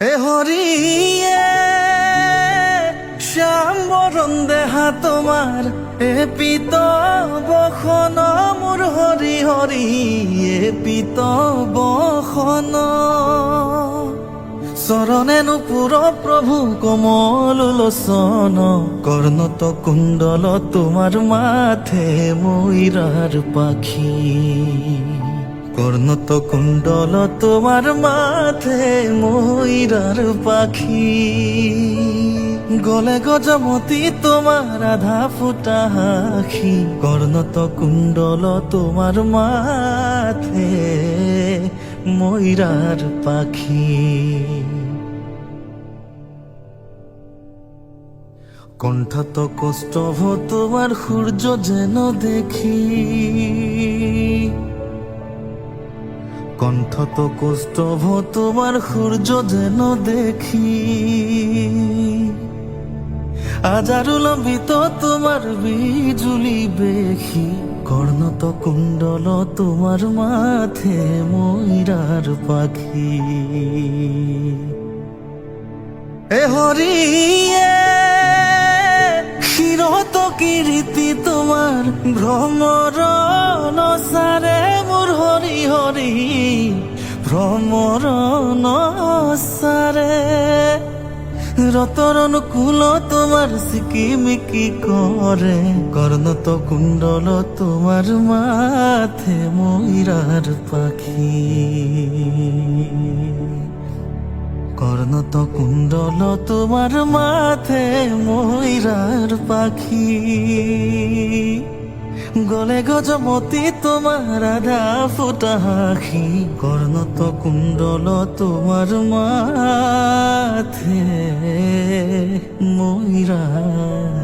হে হরিয়ে শ্যাম বরণ দেহা তোমার এ পিত বখন মোর হরি হরি এ পিত বখন চরণে নুপুর প্রভু কমল লোচন কর্ণত কুণ্ডল তোমার মাথে ময়ূরার পাখি কর্ণত কুণ্ডল তোমার মাথে ময়ূরার পাখি গলে গজমতি তোমার আধা ফুটা আখি কর্ণত কুণ্ডল তোমার মাথে ময়ূরার পাখি কণ্ঠত কষ্ট তোমার সূর্য যেন দেখি কণ্ঠত কষ্ট তোমার সূর্য যেন দেখি আজারু লম্বিত তোমার বিজুলি বেখি কর্ণত কুণ্ডল তোমার মাথে ময়ূরার পাখি এ হরিয়ে শিরত কীর্তি তোমার ভ্রমর নসারে মোর হরি হরি ভ্রমর নসারে রতর অনুকূল তোমার সিকিমিকি করে কর্ণত কুণ্ডল তোমার মাথে ময়ূরার পাখি কর্ণত কুণ্ডল তোমার মাথে ময়ূরার পাখি গলে গজমতি তোমার আধা ফুটা আখি কর্ণত কুণ্ডল তোমার মাথে ময়ূরার